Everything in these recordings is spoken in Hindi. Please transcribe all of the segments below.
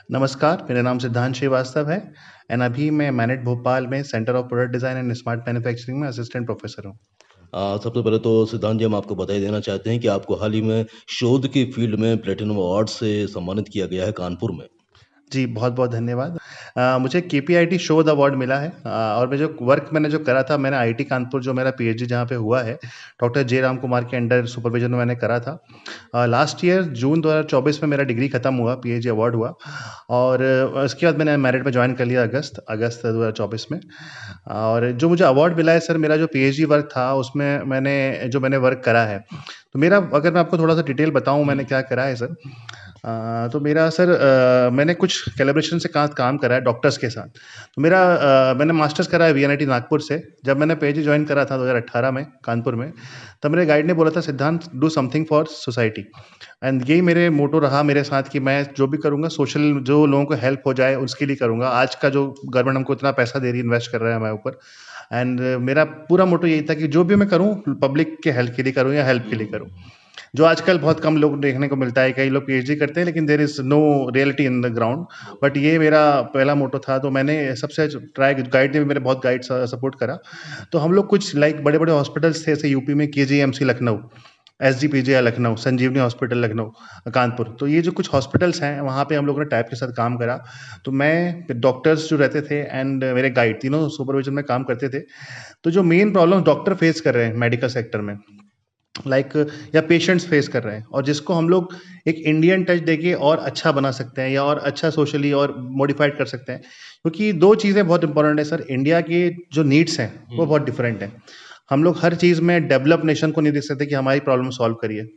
नमस्कार, मेरा नाम सिद्धांत श्रीवास्तव है एंड अभी मैं मैनेट भोपाल में centre of product design and smart manufacturing में असिस्टेंट प्रोफेसर हूँ। सबसे पहले तो सिद्धांत जी हम आपको बधाई देना चाहते हैं कि आपको हाल ही में शोध की फील्ड में प्लेटिनम अवार्ड से सम्मानित किया गया है कानपुर में। जी, बहुत-बहुत धन्यवाद। मुझे केपीआईटी शोध अवार्ड मिला है और मैं जो वर्क मैंने जो करा था, मैंने आईआईटी कानपुर जो मेरा पीएचडी जहाँ पे हुआ है, डॉक्टर जे राम कुमार के अंडर सुपरविज़न में मैंने करा था। लास्ट ईयर जून 2024 में मेरा डिग्री खत्म हुआ, पीएचडी अवार्ड हुआ और उसके बाद मैंने मेरिट में जॉइन कर लिया अगस्त 2024 में। और जो मुझे अवार्ड मिला है सर, मेरा जो पीएचडी वर्क था उसमें मैंने वर्क करा है, तो मेरा अगर मैं आपको थोड़ा-सा डिटेल बताऊँ मैंने क्या करा है सर। तो मेरा सर मैंने कुछ कोलैबोरेशन से काम करा है डॉक्टर्स के साथ। तो मैंने मास्टर्स करा है वीएनआईटी नागपुर से। जब मैंने पीएचडी जॉइन करा था 2018 में कानपुर में, तब मेरे गाइड ने बोला था, सिद्धांत do something for society. And यही मेरे मोटो रहा मेरे साथ कि मैं जो भी करूँगा सोशल, जो लोगों को हेल्प हो जाए उसके लिए करूँगा। आज का जो गवर्नमेंट हमको इतना पैसा दे रही है, इन्वेस्ट कर रहा है हमारे ऊपर, एंड मेरा पूरा मोटो यही था कि जो भी मैं करूँ पब्लिक के हेल्प के लिए करूँ या हेल्प के लिए करूँ। जो आजकल बहुत कम लोग देखने को मिलता है, कई लोग पीएचडी करते हैं लेकिन there is no reality in the ground, but ये मेरा पहला मोटो था। तो मैंने सबसे ट्राई, गाइड ने भी मेरे बहुत गाइड सपोर्ट करा। तो हम लोग कुछ लाइक बड़े-बड़े हॉस्पिटल्स थे, जैसे यूपी में केजीएमसी लखनऊ, एसजीपीजीआई लखनऊ, संजीवनी हॉस्पिटल लखनऊ, कानपुर। तो ये जो कुछ हॉस्पिटल्स हैं, वहाँ पे हम लोगों ने टाइप के साथ काम करा। तो मैं, डॉक्टर्स जो रहते थे एंड मेरे गाइड, तीनों सुपरविजन में काम करते थे। तो जो मेन प्रॉब्लम डॉक्टर फेस कर रहे हैं मेडिकल सेक्टर में, लाइक या पेशेंट्स फेस कर रहे हैं, और जिसको हम लोग एक इंडियन टच देके और अच्छा बना सकते हैं या और अच्छा सोशली और मॉडिफाइड कर सकते हैं, क्योंकि दो चीज़ें बहुत इंपॉर्टेंट है सर। इंडिया के जो नीड्स हैं वो बहुत डिफरेंट हैं। हम लोग हर चीज़ में डेवलप नेशन को नहीं देख सकते कि हमारी प्रॉब्लम सॉल्व करिए,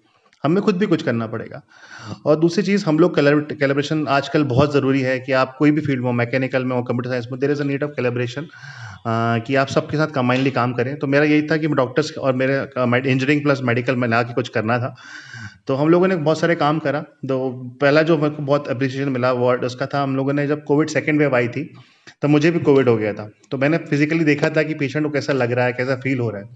हमें खुद भी कुछ करना पड़ेगा। और दूसरी चीज़, हम लोग कोलैबोरेशन आजकल बहुत ज़रूरी है कि आप कोई भी फील्ड में हो, मैकेनिकल में हो, कंप्यूटर साइंस में, there is a need of collaboration, कि आप सबके साथ कंबाइनली काम करें। तो मेरा यही था कि मैं डॉक्टर्स और मेरे इंजीनियरिंग प्लस मेडिकल में मिला के कुछ करना था। तो हम लोगों ने बहुत सारे काम करा। तो पहला जो मेरे को बहुत अप्रिसिएशन मिला अवार्ड उसका था, हम लोगों ने जब कोविड सेकेंड वेव आई थी, तब मुझे भी कोविड हो गया था। तो मैंने फिजिकली देखा था कि पेशेंट को कैसा लग रहा है, कैसा फील हो रहा है।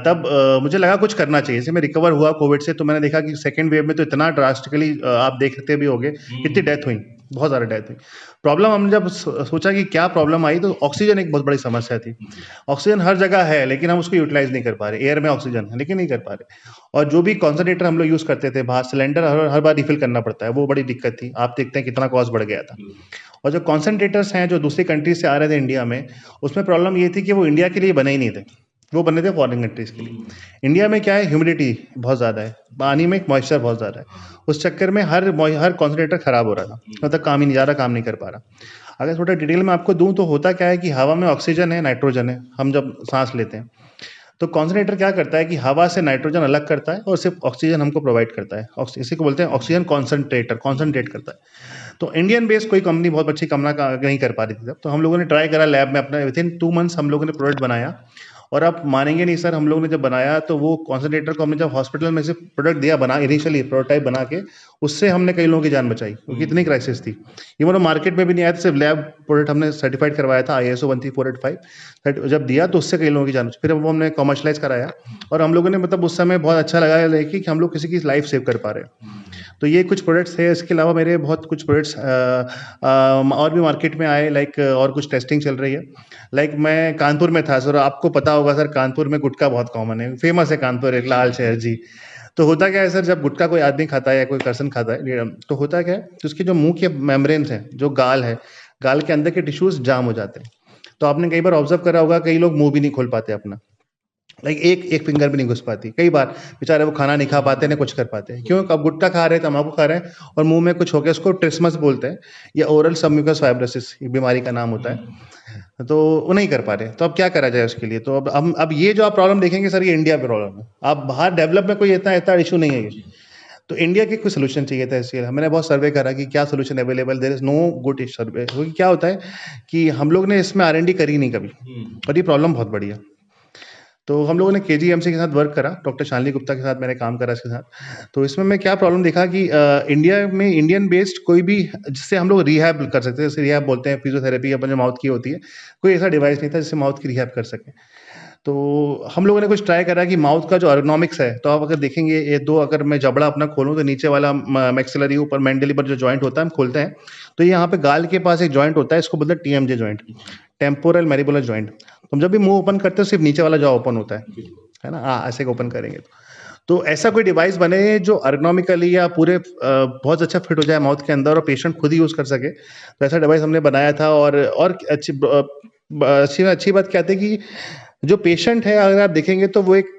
तब मुझे लगा कुछ करना चाहिए। जैसे मैं रिकवर हुआ कोविड से, तो मैंने देखा कि सेकंड वेव में तो इतना ड्रास्टिकली, आप देखते भी होंगे कितनी डेथ हुई, बहुत ज़्यादा डेथ हुई। प्रॉब्लम हमने जब सोचा कि क्या प्रॉब्लम आई, तो ऑक्सीजन एक बहुत बड़ी समस्या थी। ऑक्सीजन हर जगह है लेकिन हम उसको यूटिलाइज नहीं कर पा रहे। एयर में ऑक्सीजन है लेकिन नहीं कर पा रहे। और जो भी कॉन्सनट्रेटर हम लोग यूज़ करते थे, बाहर सिलेंडर हर बार रिफिल करना पड़ता है, वो बड़ी दिक्कत थी। आप देखते हैं कितना कॉस्ट बढ़ गया था। और जो कॉन्सनट्रेटर्स हैं जो दूसरी कंट्रीज से आ रहे थे इंडिया में, उसमें प्रॉब्लम ये थी कि वो इंडिया के लिए बने ही नहीं थे, वो बने थे फॉरेन कंट्रीज़ के लिए। इंडिया में क्या है, ह्यूमिडिटी बहुत ज़्यादा है, पानी में मॉइस्चर बहुत ज़्यादा है। उस चक्कर में हर कॉन्सनट्रेटर खराब हो रहा था, मतलब काम ही नहीं, ज़्यादा काम नहीं कर पा रहा। अगर थोड़ा डिटेल में आपको दूँ, तो होता क्या है कि हवा में ऑक्सीजन है, नाइट्रोजन है, हम जब सांस लेते हैं, तो कॉन्सनट्रेटर क्या करता है कि हवा से नाइट्रोजन अलग करता है और सिर्फ ऑक्सीजन हमको प्रोवाइड करता है। इसी को बोलते हैं ऑक्सीजन कॉन्सनट्रेटर, कॉन्सनट्रेट करता है। तो इंडियन बेस्ड कोई कंपनी बहुत अच्छी कमना का नहीं कर पा रही थी तब। तो हम लोगों ने ट्राई करा लैब में अपना, विद इन 2 मंथ्स हम लोगों ने प्रोडक्ट बनाया। और आप मानेंगे नहीं सर, हम लोगों ने जब बनाया तो वो कॉन्सनट्रेटर को हमने जब हॉस्पिटल में से प्रोडक्ट दिया, बना इनिशियली प्रोटोटाइप बना के, उससे हमने कई लोगों की जान बचाई, क्योंकि इतनी क्राइसिस थी। इवन वो मार्केट में भी नहीं आया था, सिर्फ लैब प्रोडक्ट हमने सर्टिफाइड करवाया था ISO 13485। जब दिया तो उससे कई लोगों की जान बची। फिर वो हमने कमर्शलाइज कराया, और हम लोगों ने, मतलब उस समय बहुत अच्छा लगा लेके कि हम लोग किसी की लाइफ सेव कर पा रहे हैं। तो ये कुछ प्रोडक्ट्स थे। इसके अलावा मेरे बहुत कुछ प्रोडक्ट्स और भी मार्केट में आए, लाइक और कुछ टेस्टिंग चल रही है। लाइक मैं कानपुर में था सर, आपको पता होगा सर, कानपुर में गुटखा बहुत कॉमन है, फेमस है कानपुर एक लाल शहर जी। तो होता क्या है सर, जब गुटखा कोई आदमी खाता है या कोई पर्सन खाता है, तो होता क्या है, तो उसके जो मुंह के मेम्ब्रेन्स हैं, जो गाल है, गाल के अंदर के टिश्यूज जाम हो जाते हैं। तो आपने कई बार ऑब्जर्व करा होगा, कई लोग मुंह भी नहीं खोल पाते अपना, लाइक एक एक फिंगर भी नहीं घुस पाती। कई बार बेचारे वो खाना नहीं खा पाते, ना कुछ कर पाते हैं। क्यों? अब गुटखा खा रहे हैं, तम्बाकू खा रहे हैं, और मुंह में कुछ हो गया, उसको ट्रिस्मस बोलते हैं, या ओरल सबम्यूकस फाइब्रोसिस बीमारी का नाम होता है। तो वो नहीं कर पा रहे, तो अब क्या करा जाए उसके लिए? तो अब ये जो आप प्रॉब्लम देखेंगे सर, ये इंडिया की प्रॉब्लम है। आप बाहर डेवलप में कोई इतना इतना इशू नहीं है ये। तो इंडिया के कुछ सोल्यूशन चाहिए था इसके लिए। मैंने बहुत सर्वे करा कि क्या solution available, there is no good survey. क्योंकि क्या होता है कि हम लोग ने इसमें R&D करी नहीं कभी, और ये प्रॉब्लम बहुत बड़ी है। तो हम लोगों ने केजीएमसी के साथ वर्क करा, डॉक्टर शालिनी गुप्ता के साथ मैंने काम करा इसके साथ। तो इसमें मैं क्या प्रॉब्लम देखा कि इंडिया में इंडियन बेस्ड कोई भी, जिससे हम लोग रिहैब कर सकते हैं, जैसे रिहैब बोलते हैं, फिजियोथेरेपी अपने माउथ की होती है, कोई ऐसा डिवाइस नहीं था जिससे माउथ की रिहैब कर सके। तो हम लोगों ने कुछ ट्राई करा कि माउथ का जो एर्गोनॉमिक्स है, तो आप अगर देखेंगे ये 2 अगर मैं जबड़ा अपना खोलूँ तो नीचे वाला मैक्सिलरी ऊपर मैंडिबल जो जॉइंट होता है हम खोलते हैं, तो यहाँ पे गाल के पास एक जॉइंट होता है, इसको बोलते हैं TMJ joint, temporal mandibular joint. तो हम जब भी मुँह ओपन करते हैं सिर्फ नीचे वाला जॉ ओपन होता है ना? हाँ, ऐसे ओपन करेंगे तो ऐसा कोई डिवाइस बने जो एर्गोनॉमिकली या पूरे बहुत अच्छा फिट हो जाए माउथ के अंदर और पेशेंट खुद ही यूज़ कर सके। तो ऐसा डिवाइस हमने बनाया था और अच्छी बात क्या थी कि जो पेशेंट है अगर आप देखेंगे तो वो एक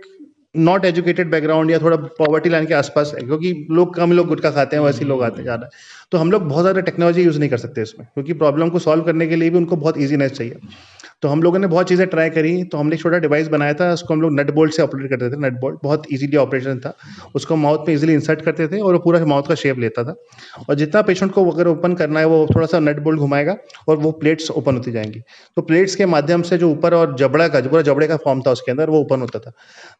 नॉट एजुकेटेड बैकग्राउंड या थोड़ा पॉवर्टी लाइन के आसपास है, क्योंकि कम लोग गुटखा खाते हैं, वैसे ही लोग आते हैं ज़्यादा। तो हम लोग बहुत ज़्यादा टेक्नोलॉजी यूज़ नहीं कर सकते इसमें, क्योंकि प्रॉब्लम को सॉल्व करने के लिए भी उनको बहुत ईजीनेस चाहिए। तो हम लोगों ने बहुत चीज़ें ट्राई करी, तो हमने एक छोटा डिवाइस बनाया था, उसको हम लोग नट बोल्ट से ऑपरेट करते थे। नट बोल्ट बहुत ईज़िली ऑपरेशन था, उसको माउथ में ईज़िली इंसर्ट करते थे और वो पूरा माउथ का शेप लेता था। और जितना पेशेंट को अगर ओपन करना है, वो थोड़ा-सा नट बोल्ट घुमाएगा और वो प्लेट्स ओपन होती जाएँगी। तो प्लेट्स के माध्यम से जो ऊपर और जबड़ा का जो पूरा जबड़े का फॉर्म था उसके अंदर, वो ओपन होता था।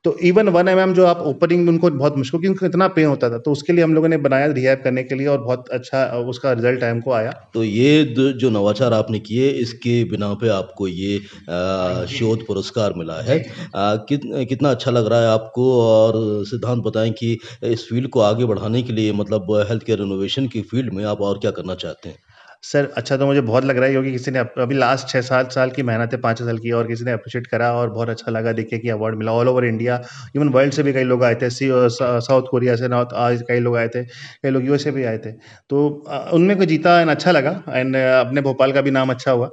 तो इवन 1 एमएम जो आप ओपनिंग उनको बहुत मुश्किल, क्योंकि उनको इतना पेन होता था, तो उसके लिए हम लोगों ने बनाया रिहैब करने के लिए और बहुत अच्छा उसका रिज़ल्ट हमको आया। तो ये जो नवाचार आपने किए इसके बिना पे आपको ये शोध पुरस्कार मिला है। जी। कितना अच्छा लग रहा है आपको और सिद्धांत बताएँ कि इस फ़ील्ड को आगे बढ़ाने के लिए मतलब हेल्थ केयर इनोवेशन की फ़ील्ड में आप और क्या करना चाहते हैं? सर, अच्छा तो मुझे बहुत लग रहा है, क्योंकि किसी ने अभी लास्ट 6-7 साल की मेहनत है, 5 साल की, और किसी ने एप्रिशिएट करा और बहुत अच्छा लगा देख के कि अवार्ड मिला all over India. Even world से भी कई लोग आए थे, साउथ कोरिया से, नॉर्थ आज कई लोग आए थे, कई लोग यूएस से भी आए थे। तो उनमें कोई जीता एंड अच्छा लगा एंड अपने भोपाल का भी नाम अच्छा हुआ।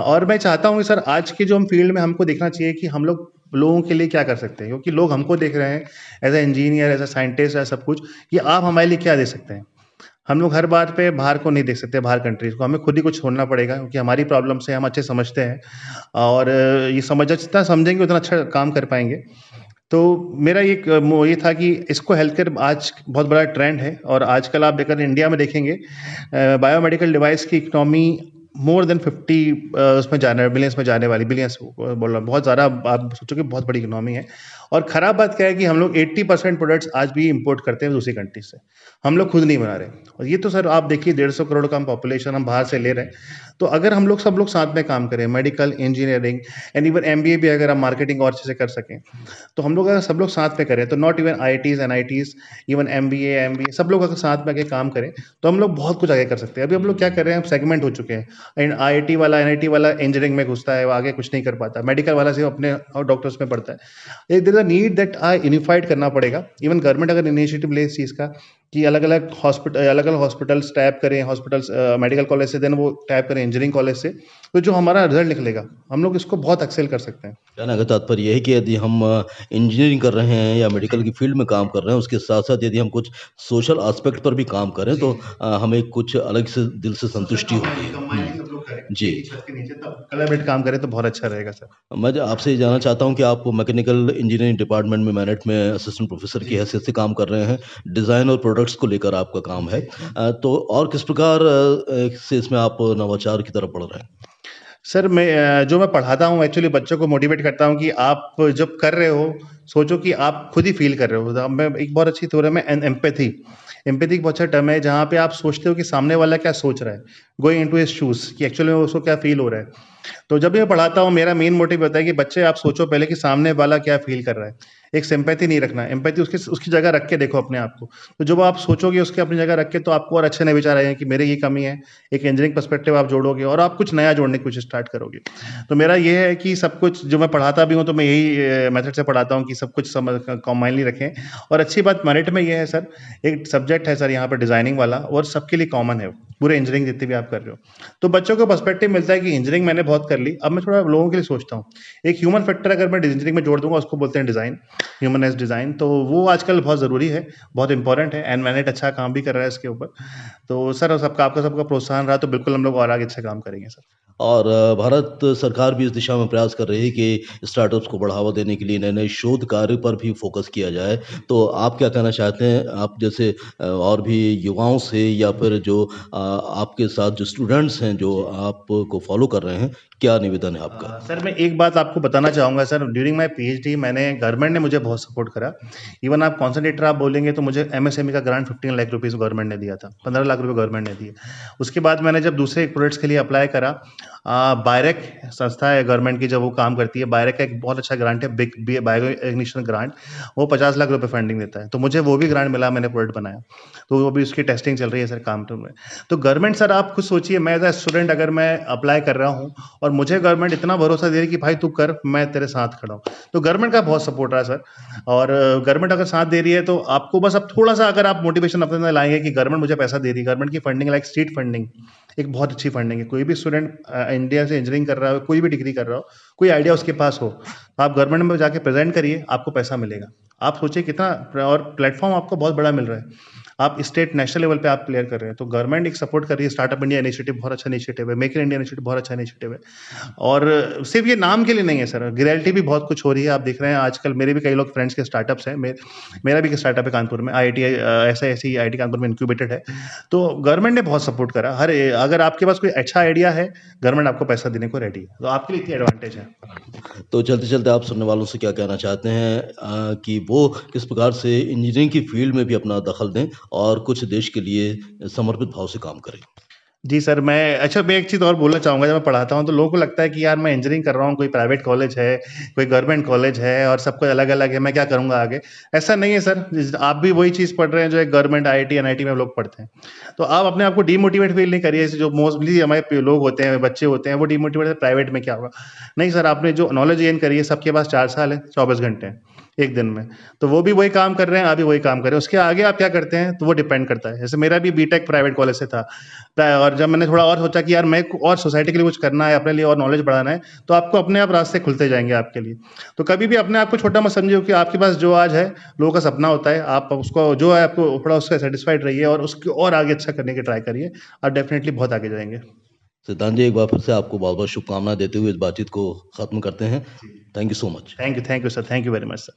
और मैं चाहता हूँ कि सर आज के जो हम फील्ड में हमको देखना चाहिए कि हम लोग लोगों के लिए क्या कर सकते हैं, क्योंकि लोग हमको देख रहे हैं as a engineer, as a scientist, as सब कुछ, कि आप हमारे लिए क्या दे सकते हैं। हम लोग हर बात पे बाहर को नहीं देख सकते, बाहर कंट्रीज़ को, हमें खुद ही कुछ छोड़ना पड़ेगा, क्योंकि हमारी प्रॉब्लम से हम अच्छे समझते हैं और ये जितना समझेंगे उतना अच्छा काम कर पाएँगे। तो मेरा एक ये था कि इसको हेल्थ केयर आज बहुत बड़ा ट्रेंड है और आजकल आप अगर इंडिया में देखेंगे बायोमेडिकल डिवाइस की इकोनॉमी मोर देन 50 उसमें जाने बिलियंस में जाने वाली, बिलियंस बोल रहा हूँ, बहुत ज़्यादा, आप सोचो कि बहुत बड़ी इकोनॉमी है। और खराब बात क्या है कि हम लोग 80% प्रोडक्ट्स आज भी इंपोर्ट करते हैं दूसरी कंट्री से, हम लोग खुद नहीं बना रहे। और ये तो सर आप देखिए 150 करोड़ का हम पॉपुलेशन हम बाहर से ले रहे हैं। तो अगर हम लोग सब लोग साथ में काम करें, medical, engineering and even MBA भी अगर हम मार्केटिंग और अच्छे से कर सकें, तो हम लोग अगर सब लोग साथ में करें, तो not even IITs, NITs, even MBA सब लोग अगर साथ में आके काम करें, तो हम लोग बहुत कुछ आगे कर सकते हैं। अभी हम लोग क्या कर रहे हैं, हम सेगमेंट हो चुके हैं। एंड आईआईटी वाला, एनआईटी वाला इंजीनियरिंग में घुसता है, वो आगे कुछ नहीं कर पाता। मेडिकल वाला सिर्फ अपने और डॉक्टर्स में पढ़ता है। There is a need that unified करना पड़ेगा। इवन गवर्नमेंट अगर इनिशिएटिव ले इस चीज़ का कि अलग-अलग हॉस्पिटल्स टैप करें, हॉस्पिटल्स मेडिकल कॉलेज से, देन वो टैप करें इंजीनियरिंग कॉलेज से, तो जो हमारा रिज़ल्ट निकलेगा, हम लोग इसको बहुत एक्सेल कर सकते हैं। कहने का तात्पर्य ये है कि यदि हम इंजीनियरिंग कर रहे हैं या मेडिकल की फील्ड में काम कर रहे हैं, उसके साथ-साथ यदि हम कुछ सोशल एस्पेक्ट पर भी काम करें जी। तो हमें कुछ अलग से दिल से सोशल संतुष्टि होती है। कंबाइनिंग सब लोग करें, जी। एक ही छत के नीचे तब कोलैबोरेट काम करें तो बहुत अच्छा रहेगा सर। मैं जो आपसे ये जानना चाहता हूँ कि आप मैकेनिकल इंजीनियरिंग डिपार्टमेंट में मेरिट में असिस्टेंट प्रोफ़ेसर की जी। हैसियत से काम कर रहे हैं। डिज़ाइन और प्रोडक्ट्स को लेकर आपका काम है। जी। तो और किस प्रकार से इसमें आप नवाचार की तरफ बढ़ रहे हैं? सर मैं जो मैं पढ़ाता हूँ एक्चुअली बच्चों को मोटिवेट करता हूँ कि आप जब कर रहे हो, सोचो कि आप खुद ही फ़ील कर रहे हो। तो मैं एक बहुत अच्छी थ्योरम है एम्पैथी। एम्पैथी एक बहुत अच्छा टर्म है जहाँ पे आप सोचते हो कि सामने वाला क्या सोच रहा है, गोइंग इनटू हिज़ शूज़, कि एक्चुअली में उसको क्या फ़ील हो रहा है। तो जब भी मैं पढ़ाता हूँ मेरा मेन मोटिव होता है कि बच्चे आप सोचो पहले कि सामने वाला क्या फ़ील कर रहा है। एक सिम्पैथी नहीं रखना है, एम्पैथी उसकी जगह रख के देखो अपने आप को। तो जब आप सोचोगे उसके अपनी जगह रख के, तो आपको और अच्छे नए विचार आएँगे कि मेरे ये कमी है। एक इंजीनियरिंग पर्सपेक्टिव आप जोड़ोगे और आप कुछ नया जोड़ने की कोशिश स्टार्ट करोगे। तो मेरा ये है कि सब कुछ जो मैं पढ़ाता भी हूँ तो मैं यही मेथड से पढ़ाता हूँ कि सब कुछ कॉमनली रखें। और अच्छी बात मेरिट में ये है सर, एक सब्जेक्ट है सर यहाँ पर डिज़ाइनिंग वाला और सबके लिए कॉमन है, पूरे इंजीनियरिंग जितनी भी आप कर रहे हो। तो बच्चों को पर्सपेक्टिव मिलता है कि इंजीनियरिंग मैंने बहुत कर ली, अब मैं थोड़ा लोगों के लिए सोचता हूँ। एक ह्यूमन फैक्टर अगर मैं इंजीनियरिंग में जोड़ दूँगा, उसको बोलते हैं डिज़ाइन, ह्यूमनाइज़्ड डिज़ाइन, तो वो आजकल बहुत ज़रूरी है, बहुत इम्पोर्टेंट है एंड मैनेट अच्छा काम भी कर रहा है इसके ऊपर। तो सर सबका प्रोत्साहन रहा तो बिल्कुल हम लोग और आगे अच्छा काम करेंगे सर। और भारत सरकार भी इस दिशा में प्रयास कर रही है कि स्टार्टअप्स को बढ़ावा देने के लिए नए-नए शोध कार्य पर भी फ़ोकस किया जाए। तो आप क्या कहना चाहते हैं? आप जैसे और भी युवाओं से या फिर जो आपके साथ जो स्टूडेंट्स हैं, जो आपको फ़ॉलो कर रहे हैं, क्या निवेदन है आपका? सर मैं एक बात आपको बताना चाहूँगा सर, ड्यूरिंग माय पीएचडी मैंने गवर्नमेंट ने मुझे बहुत सपोर्ट करा। इवन आप कॉन्सन्ट्रेटर आप बोलेंगे तो मुझे एमएसएमई का ग्रांट 15 लाख रुपीज़ गवर्नमेंट ने दिया था, 15 लाख रुपए गवर्नमेंट ने दिए। उसके बाद मैंने जब दूसरे प्रोजेक्ट्स के लिए अप्लाई करा, बायरेक संस्था है गवर्नमेंट की, जब वो काम करती है, बायरेक का एक बहुत अच्छा ग्रांट है, बिग बायो इग्निशन ग्रांट, वो 50 लाख रुपए फंडिंग देता है। तो मुझे वो भी ग्रांट मिला, मैंने प्रोडक्ट बनाया, तो वो भी उसकी टेस्टिंग चल रही है सर, काम तो में। तो गवर्नमेंट सर, आप खुद सोचिए, मैं एज ए स्टूडेंट अगर मैं अप्लाई कर रहा हूँ और मुझे गवर्नमेंट इतना भरोसा दे रही है कि भाई तू कर, मैं तेरे साथ खड़ा हूँ, तो गवर्नमेंट का बहुत सपोर्ट रहा है सर। और गवर्नमेंट अगर साथ दे रही है, तो आपको बस अब थोड़ा सा अगर आप मोटिवेशन अपने अंदर लाएंगे कि गवर्नमेंट मुझे पैसा दे रही है, गवर्नमेंट की फंडिंग लाइक स्ट्रीट फंडिंग एक बहुत अच्छी फंडिंग है। कोई भी स्टूडेंट इंडिया से इंजीनियरिंग कर रहा हो, कोई भी डिग्री कर रहा हो, कोई आइडिया उसके पास हो, तो आप गवर्नमेंट में जाके प्रेजेंट करिए, आपको पैसा मिलेगा। आप सोचिए कितना, और प्लेटफॉर्म आपको बहुत बड़ा मिल रहा है। आप स्टेट नेशनल लेवल पे आप क्लियर कर रहे हैं, तो गवर्नमेंट एक सपोर्ट कर रही है। स्टार्टअप इंडिया इनिशिएटिव बहुत अच्छा इनिशिएटिव है, मेक इन इंडिया इनिशिएटिव बहुत अच्छा इनिशिएटिव है। और सिर्फ ये नाम के लिए नहीं है सर, रियलिटी भी बहुत कुछ हो रही है। आप देख रहे हैं आजकल, मेरे भी कई लोग फ्रेंड्स के स्टार्टअप्स हैं, मेरा भी एक स्टार्टअप है कानपुर में, IIT ऐसी IIT कानपुर में इंक्यूबेटेड है। तो गवर्नमेंट ने बहुत सपोर्ट करा। अगर आपके पास कोई अच्छा आइडिया है, गवर्नमेंट आपको पैसा देने को रेडी है, तो आपके लिए इतनी एडवांटेज है। तो चलते-चलते आप सुनने वालों से क्या कहना चाहते हैं कि वो किस प्रकार से इंजीनियरिंग की फ़ील्ड में भी अपना दखल दें और कुछ देश के लिए समर्पित भाव से काम करें? जी सर, मैं एक चीज़ और बोलना चाहूँगा। जब मैं पढ़ाता हूँ तो लोगों को लगता है कि यार मैं इंजीनियरिंग कर रहा हूँ, कोई प्राइवेट कॉलेज है, कोई गवर्नमेंट कॉलेज है और सब कुछ अलग-अलग है, मैं क्या करूँगा आगे? ऐसा नहीं है सर, आप भी वही चीज़ पढ़ रहे हैं जो एक गवर्नमेंट IIT, NIT में लोग पढ़ते हैं। तो आप अपने आप को डिमोटिवेट फ़ील नहीं करिए, जो मोस्टली हमारे लोग होते हैं, बच्चे होते हैं, वो डिमोटिवेट प्राइवेट में क्या होगा? नहीं सर, आपने जो नॉलेज गेन करी है, सबके पास 4 साल है, 24 घंटे हैं, 1 दिन में। तो वो भी वही काम कर रहे हैं, आप भी वही काम कर रहे हैं। उसके आगे आप क्या करते हैं, तो वो डिपेंड करता है। जैसे मेरा भी बीटेक प्राइवेट कॉलेज से था। और जब मैंने थोड़ा और सोचा कि यार मैं और सोसाइटी के लिए कुछ करना है, अपने लिए और नॉलेज बढ़ाना है, तो आपको अपने आप रास्ते खुलते जाएँगे आपके लिए। तो कभी भी अपने आप को छोटा मत समझिए, कि आपके पास जो आज है, लोगों का सपना होता है, आप उसको जो है आपको थोड़ा उससे सैटिस्फाइड रहिए और उसको और आगे अच्छा करने की ट्राई करिए। आप डेफ़िनिटली बहुत आगे जाएँगे। सिद्धांत जी, एक बार फिर से आपको बहुत-बहुत शुभकामनाएँ देते हुए इस बातचीत को ख़त्म करते हैं। जी। Thank you so much. Thank you sir. Thank you very much sir.